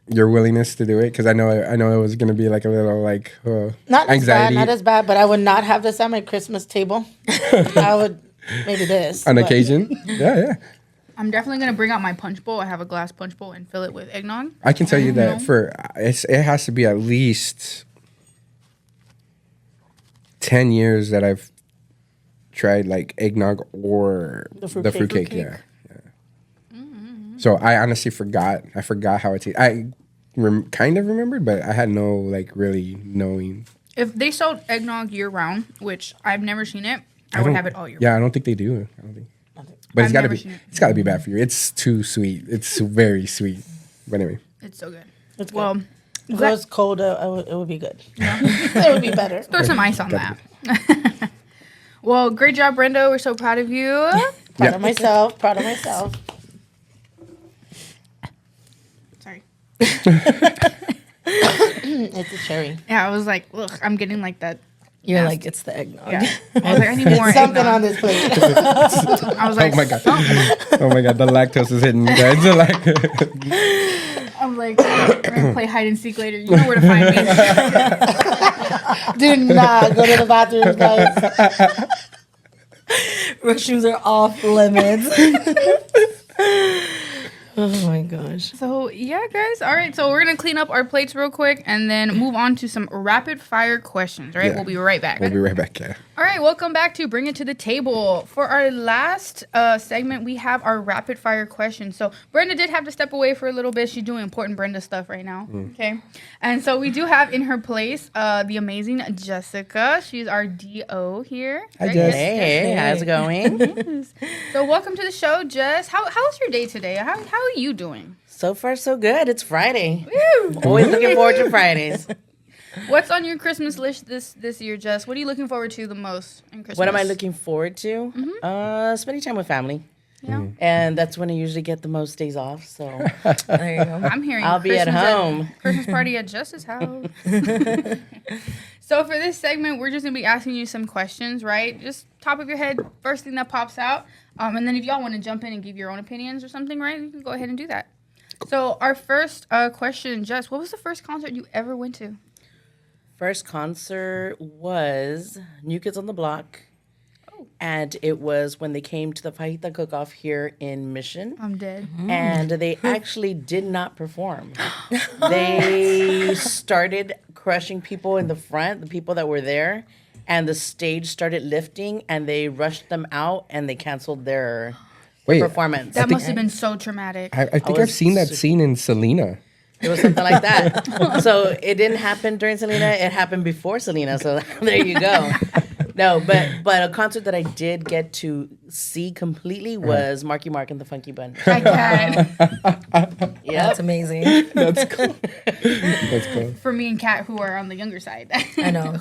your willingness to do it because I know it was gonna be like a little like Not as bad, anxiety not as bad, but I would not have this at my Christmas table. I would maybe this. on but- occasion. Yeah. I'm definitely gonna bring out my punch bowl. I have a glass punch bowl and fill it with eggnog. I can tell you that it has to be at least 10 years that I've tried like eggnog or The fruitcake. fruitcake. Yeah. So I honestly forgot. I forgot how it tastes. I kind of remembered, but I had no like really knowing. If they sold eggnog year round, which I've never seen it, I would don't- have it all year. Yeah, I don't think they do. I don't think. But I've never seen it. it's gotta be bad for you. It's too sweet. It's very sweet. But anyway, It's so good. It's good. Well, If it was cold, it would be good. It would be better. throw some ice on that. Well, great job, Brenda. We're so proud of you. Proud of myself. Proud of myself. Sorry. It's a cherry. Yeah, I was like, look, I'm getting like that. You're like, it's the eggnog. Yeah. I was like, I need more Something eggnog. on this plate. I was like, oh my god, something. oh my god, the lactose is hitting, guys. The I'm like, we're gonna play hide and seek later. You know where to find me. Do not go to the bathroom, guys. Restrooms are off limits. Oh my gosh. So yeah, guys. All right. So we're gonna clean up our plates real quick and then move on to some rapid fire questions. Right. Yeah. We'll be right back. We'll be right back. Yeah. All right, welcome back to Bring It to the Table. For our last segment, we have our rapid fire questions. So Brenda did have to step away for a little bit. She's doing important Brenda stuff right now. Okay. And so we do have in her place the amazing Jessica. She's our DO here. Hi, Right? Jess. Hey, how's it going? Yes. So welcome to the show, Jess. How's your day today? How are you doing? So far, so good. It's Friday. Always looking forward to Fridays. What's on your Christmas list this year, Jess? What are you looking forward to the most in Christmas? What am I looking forward to? Spending time with family. Yeah. And that's when I usually get the most days off. So There you go. I'm hearing I'll be at Christmas home. Christmas party at Jess's house. So for this segment, we're just gonna be asking you some questions, right? Just top of your head, first thing that pops out. And then if y'all want to jump in and give your own opinions or something, right? You can go ahead and do that. So our first question, Jess, what was the first concert you ever went to? First concert was New Kids on the Block. And it was when they came to the Fajita Cook-Off here in Mission. I'm dead. And they actually did not perform. They started crushing people in the front, the people that were there, and the stage started lifting, and they rushed them out, and they canceled their performance. That must have been so traumatic. I think I've seen that scene in Selena. It was something like that. So it didn't happen during Selena. It happened before Selena. So there you go. No, but a concert that I did get to see completely was Marky Mark and the Funky Bunch. I can't. Yeah, That's amazing. That's cool. That's cool. For me and Kat, who are on the younger side. I know.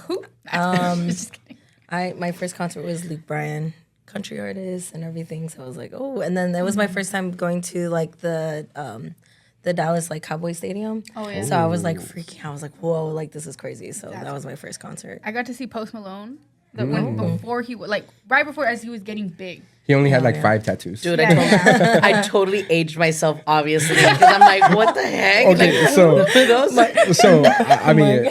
Just kidding. My first concert was Luke Bryan, country artist and everything. So I was like, oh, and then that was my first time going to like the Dallas like Cowboy Stadium. Oh, yeah. So I was like freaking out. I was like, whoa, like this is crazy. So that was my first concert. I got to see Post Malone. Before he like right before as he was getting big. He only had like 5 tattoos. dude, I totally aged myself, obviously, because I'm like, what the heck? Okay, Like, so those- I mean,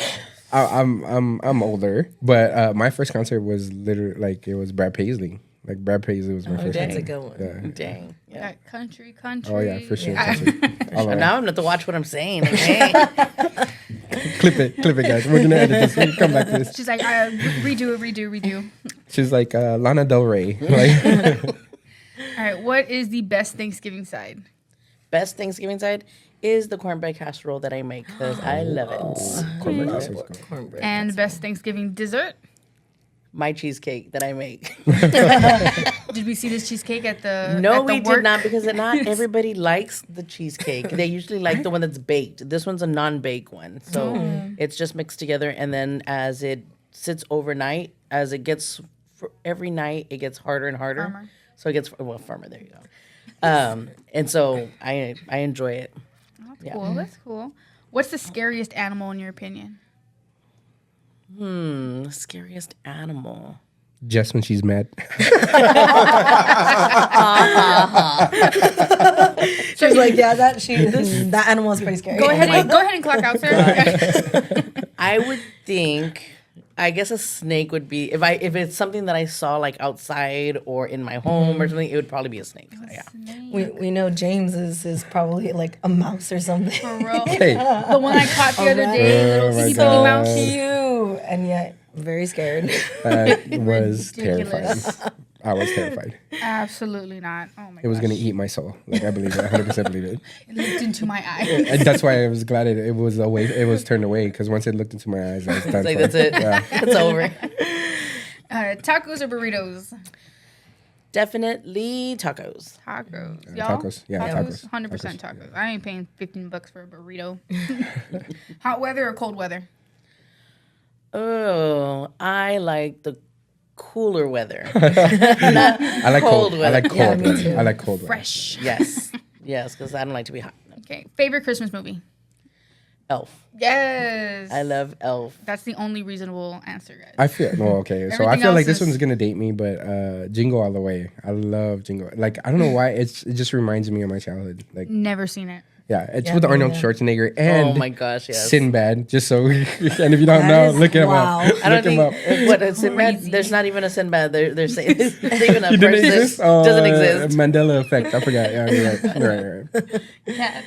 I'm older, but my first concert was literally like it was Brad Paisley. Like Brad Paisley was my first. That's a concert. good one. Yeah. Dang. Yeah. Like, country. Oh yeah, for sure. Yeah. All right. Now I'm going to watch what I'm saying. Like, hey. Clip it, guys. We're gonna edit this. We'll come back to this. She's like, redo. She's like Lana Del Rey. Like, All right, what is the best Thanksgiving side? Best Thanksgiving side is the cornbread casserole that I make because I love it. cornbread casserole. Cornbread. And best Thanksgiving dessert? My cheesecake that I make. Did we see this cheesecake at the No, at the we work? did not because not everybody likes the cheesecake. They usually like the one that's baked. This one's a non-baked one. So it's just mixed together. And then as it sits overnight, as it gets, for every night, it gets harder and harder. Firmer. So it gets, well, firmer, there you go. And so I enjoy it. That's cool. That's cool. What's the scariest animal in your opinion? Scariest animal. Just when she's mad. She was like, yeah, that animal is pretty scary. Go ahead and clock out, sir. I would think, I guess a snake would be, if it's something that I saw like outside or in my home or something, it would probably be a snake. So, yeah. We know James is probably like a mouse or something. For real. Hey, The one I caught the other day, Oh little my teeny God. mouse. Cute, and yet very scared. that was Ridiculous. terrifying. I was terrified. Absolutely not. Oh my god. It was gonna eat my soul. Like I believe it. 100% believe it. It looked into my eye. And that's why I was glad it was away. It was turned away because once it looked into my eyes, I was done. It's like, for. that's it. Yeah. It's over. Tacos or burritos? Definitely tacos. Tacos. Y'all? Tacos. Yeah, tacos. 100% tacos. I ain't paying $15 for a burrito. Hot weather or cold weather? Oh, I like the cooler weather. I like cold. Cold I like cold. Yeah, me weather. too. I like cold. weather. Fresh. Yes. Yes, because I don't like to be hot. Okay. Favorite Christmas movie? Elf. Yes. I love Elf. That's the only reasonable answer, guys. I feel no okay. So I Everything feel like else this is- one's gonna date me, but Jingle All the Way. I love Jingle. Like I don't know why it just reminds me of my childhood. Like Never seen it. yeah, it's Yeah, with me Arnold neither. Schwarzenegger and Oh my gosh, yes. Sinbad. Just so and if you don't That know, is- look him wow. up. I don't Look him up. think what a Sinbad. Crazy. There's not even a Sinbad. They're saying there's even a He didn't person exist. doesn't exist. Mandela effect. I forgot. Yeah, you're right. You're right. Yeah.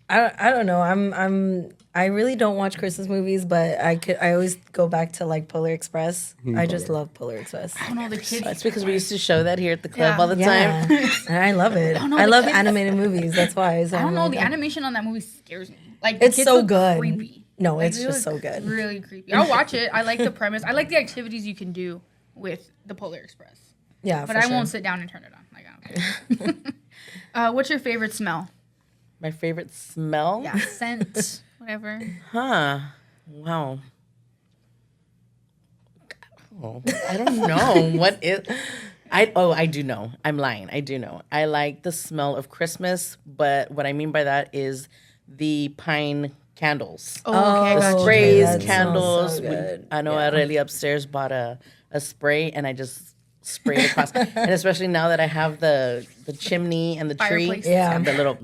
I don't know. I really don't watch Christmas movies, but I always go back to like Polar Express. I just love Polar Express. I don't know the kids. That's because we used to show that here at the club Yeah. all the time. Yeah, and I love it. know I the love kids- animated movies. That's why. So I don't I'm know. like, The animation on that movie scares me. Like It's the kids so look good. Creepy. No, Like, it's they just look so good. Really creepy. I'll watch it. I like the premise. I like the activities you can do with the Polar Express. Yeah, But for I sure. won't sit down and turn it on. Like I don't care. What's your favorite smell? My favorite smell? Yeah, scent, whatever. Huh. Wow. Oh, I don't know. What is I do know. I'm lying. I do know. I like the smell of Christmas, but what I mean by that is the pine candles. Oh, okay, I got you. Sprays, that smells candles. so good. I know Aurelia upstairs bought a spray, and I just sprayed across. And especially now that I have the chimney and the tree, Fireplace. Yeah. and the little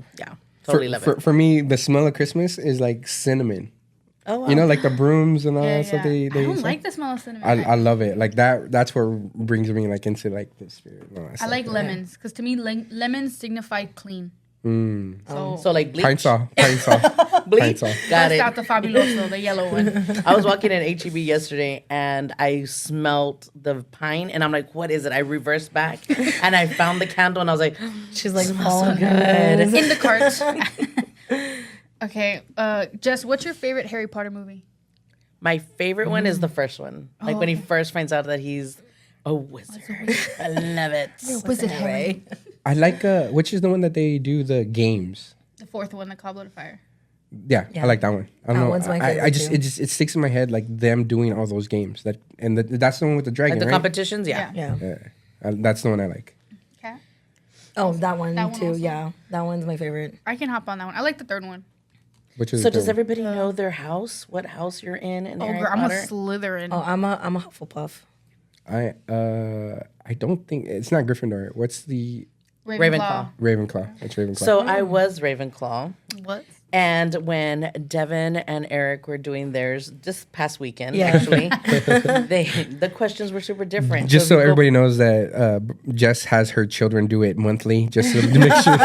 totally love it. For me, the smell of Christmas is like cinnamon. Oh, wow. You know, like the brooms and all Yeah, that stuff. yeah. They I don't sell. like the smell of cinnamon. I love it. Like that. That's what brings me like into like the spirit. and all that I stuff. like lemons because to me lemons signify clean. So, So like bleach. Pine Sol. Pine Sol. Bleach. Pine Sol. Got bust it. out the Fabuloso, the yellow one. I was walking in HEB yesterday and I smelled the pine and I'm like, what is it? I reversed back and I found the candle and I was like, She's like, smells oh, so good. In the cart. Okay, Jess, what's your favorite Harry Potter movie? My favorite one is the first one. Like when he first finds out that he's a wizard. I love it. Was it Harry? I like which is the one that they do the games. The fourth one, the Goblet of Fire. Yeah, I like that one. I don't That know. one's my I favorite just too. it sticks in my head like them doing all those games. That's the one with the dragon, Like the right? competitions, yeah. Yeah. Yeah, that's the one I like. Okay. Oh, that one That one too. also. Yeah, that one's my favorite. I can hop on that one. I like the third one. Which is So the does one? everybody know their house? What house you're in Oh, Harry girl, I'm a Potter? Slytherin. Oh, I'm a Hufflepuff. I don't think it's not Gryffindor. What's the Ravenclaw. Ravenclaw? It's Ravenclaw. So I was Ravenclaw. What? And when Devin and Eric were doing theirs this past weekend, Yeah. actually, the questions were super different. just so we go- everybody knows that Jess has her children do it monthly, just to make sure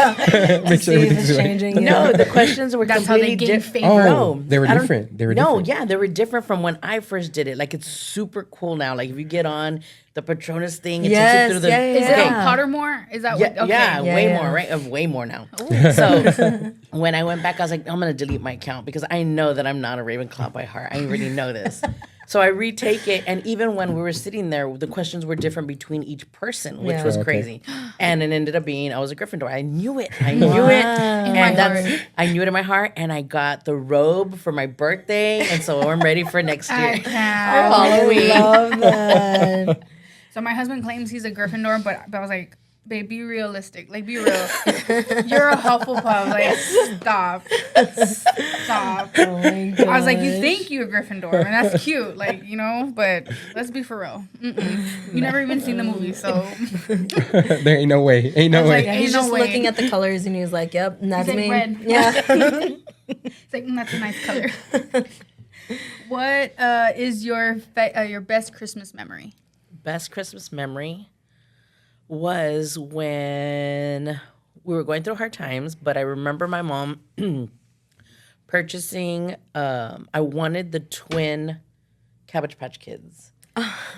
make sure everything's right. changing. No, the questions were That's how they completely gain different. favor. Oh, they were different. They were no, different. yeah, they were different from when I first did it. Like it's super cool now. Like if you get on the Patronus thing, it Yes, takes you through the yeah, yeah, Is it Yeah. on Pottermore? Is that yeah, what? Okay. yeah, Yeah, way yeah. more, right? Of way more now. So when I went back, I was like, I'm gonna delete my account because I know that I'm not a Ravenclaw by heart. I already know this. So I retake it, and even when we were sitting there, the questions were different between each person, which Yeah. was Okay. crazy. And it ended up being I was a Gryffindor. I knew it. I knew it, my and that's heart. I knew it in my heart. And I got the robe for my birthday, and so I'm ready for next I year. can't. Halloween. I love that. So my husband claims he's a Gryffindor, but I was like, babe, be realistic. Like, be real. You're a Hufflepuff. Like, stop. Stop. Oh my God. I was like, you think you're a Gryffindor, and that's cute. Like, you know, but let's be for real. You never even seen the movie, so. There ain't no way. Ain't no was way. like, Yeah, Ain't he's no just way. looking at the colors and he was like, "Yep, and that's He's like, me." red. Yeah. It's like, that's a nice color. What is your best Christmas memory? Best Christmas memory was when we were going through hard times, but I remember my mom purchasing, I wanted the twin Cabbage Patch Kids.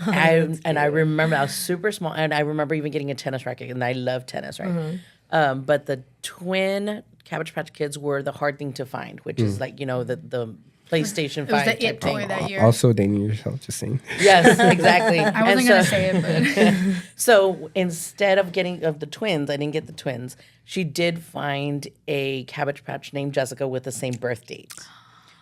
And I remember I was super small, and I remember even getting a tennis racket, and I love tennis, right? But the twin Cabbage Patch Kids were the hard thing to find, which is like, you know, the PlayStation 5 It was the type it toy thing. that year. Also dating yourself, just saying. Yes, exactly. I wasn't gonna say it, but So instead of getting of the twins, I didn't get the twins. She did find a Cabbage Patch named Jessica with the same birth date.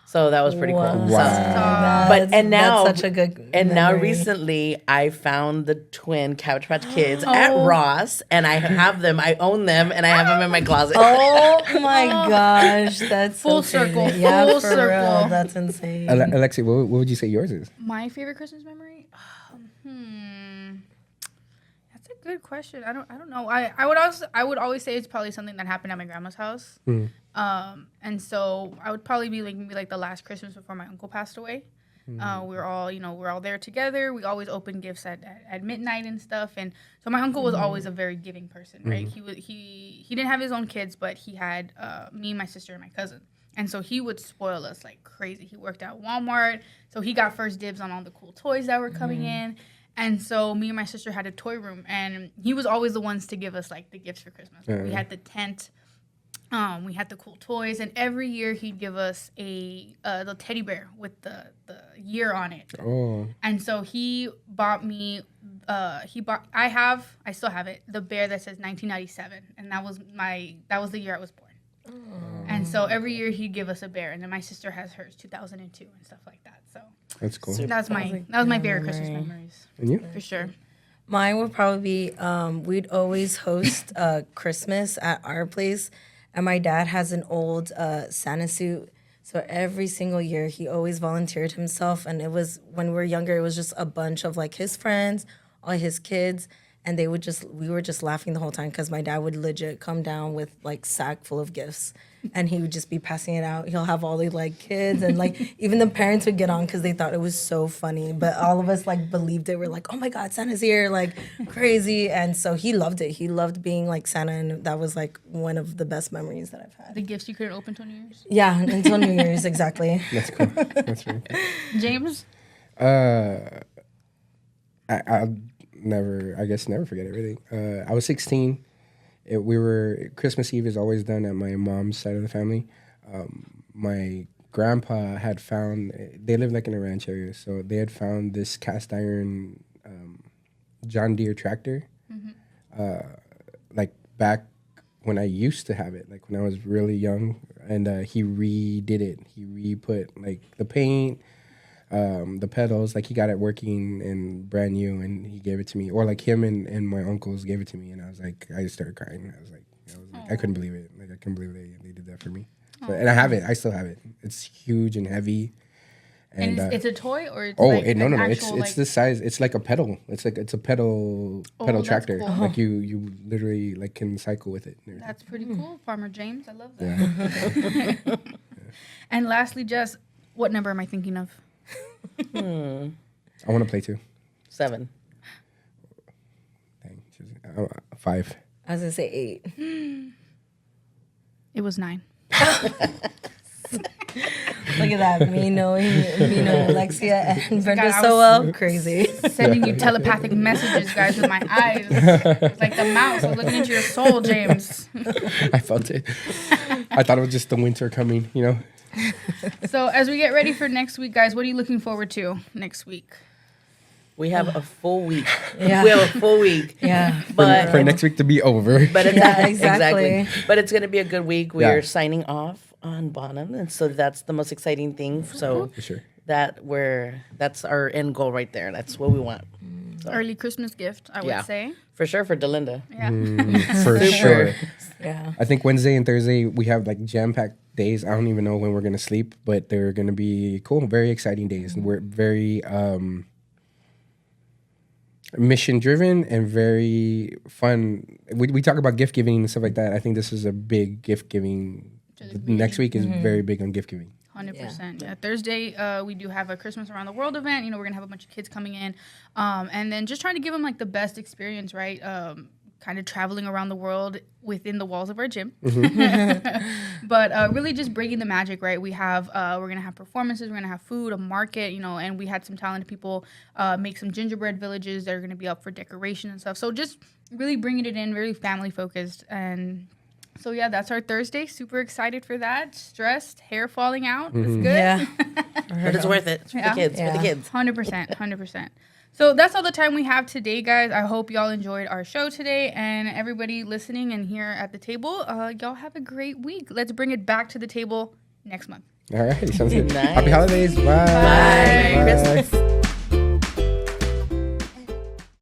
So that was pretty cool. Wow. So, That's- and now that's such a good. and now memory. recently I found the twin Cabbage Patch Kids at Ross, and I have them. I own them, and I have them in my closet. Oh my gosh, that's Full so crazy. circle, Yeah, full for circle. real, that's insane. Alexi, what would you say yours is? my favorite Christmas memory? That's a good question. I don't know. I would always say it's probably something that happened at my grandma's house. And so I would probably be like maybe like the last Christmas before my uncle passed away. We were all there together. We always opened gifts at midnight and stuff. And so my uncle was always a very giving person, right? He didn't have his own kids, but he had me, my sister, and my cousin. And so he would spoil us like crazy. He worked at Walmart, so he got first dibs on all the cool toys that were coming in. And so me and my sister had a toy room, and he was always the ones to give us like the gifts for Christmas. We had the tent. We had the cool toys, and every year he'd give us the teddy bear with the year on it. Oh, And so he bought me. I still have it. The bear that says 1997, and that was the year I was born. And so every year he'd give us a bear, and then my sister has hers 2002 and stuff like that. So that's cool. that was my favorite Christmas memories And you? for sure. Mine would probably be we'd always host Christmas at our place, and my dad has an old Santa suit. So every single year, he always volunteered himself. And it was, when we were younger, it was just a bunch of like his friends, all his kids. And we were just laughing the whole time because my dad would legit come down with like sack full of gifts and he would just be passing it out. He'll have all the like kids and like even the parents would get on because they thought it was so funny. But all of us like believed it. We're like, oh my God, Santa's here, like crazy. And so he loved it. He loved being like Santa. And that was like one of the best memories that I've had. The gifts you couldn't open till New Year's. Yeah, until New Year's, exactly. That's cool. That's right. James? I'll never forget it, really. I was 16. Christmas Eve is always done at my mom's side of the family. My grandpa had found, they lived like in a ranch area, so they had found this cast iron John Deere tractor. Like back when I used to have it, like when I was really young, and he redid it. He re-put like the paint, the pedals, like he got it working and brand new, and he gave it to me. Or like him and my uncles gave it to me, and I was like, I just started crying. I was like, I couldn't believe it. Like I couldn't believe they did that for me. So, and I have it. I still have it. It's huge and heavy. And it's a toy or it's no. actual, It's this size. It's like a pedal. It's a pedal that's tractor. cool. Like you literally like can cycle with it. That's pretty cool, Farmer James. I love that. Yeah. And lastly, Jess, what number am I thinking of? I want to play too. 7. Dang, 5. I was gonna say 8. It was 9. Look at that, me knowing Alexia and Brenda God, I so was- well. Crazy. Sending you telepathic messages, guys, with my eyes. It's like the mouse. I'm looking into your soul, James. I felt it. I thought it was just the winter coming, you know? So as we get ready for next week, guys, what are you looking forward to next week? We have a full week. Yeah. We have a full week. Yeah. But For next week to be over. But it's Yeah, exactly. But it's going to be a good week. We're Yeah. signing off on Bonham, and so that's the most exciting thing. So For sure. that's our end goal right there. That's what we want. Early Christmas gift, I Yeah. would say. For sure for Delinda. Yeah. For sure. Yeah. I think Wednesday and Thursday we have like jam-packed days. I don't even know when we're going to sleep, but they're going to be cool, very exciting days. And we're very mission driven and very fun. We talk about gift giving and stuff like that. I think this is a big gift giving. Next week is very big on gift giving. 100%. Yeah. Thursday, we do have a Christmas Around the World event. You know, we're going to have a bunch of kids coming in. And then just trying to give them, like, the best experience, right? Kind of traveling around the world within the walls of our gym. But really just bringing the magic, right? We have, we're going to have performances. We're going to have food, a market, you know, and we had some talented people make some gingerbread villages that are going to be up for decoration and stuff. So just really bringing it in, very family-focused. And so, yeah, that's our Thursday. Super excited for that. Stressed, hair falling out. It's good. Yeah. But it's worth it. It's for Yeah. the kids. For the kids. 100%. 100%. So that's all the time we have today, guys. I hope y'all enjoyed our show today. And everybody listening and here at the table, y'all have a great week. Let's bring it back to the table next month. All right. Sounds good. Nice. Happy holidays. Bye. Bye. Bye. Christmas.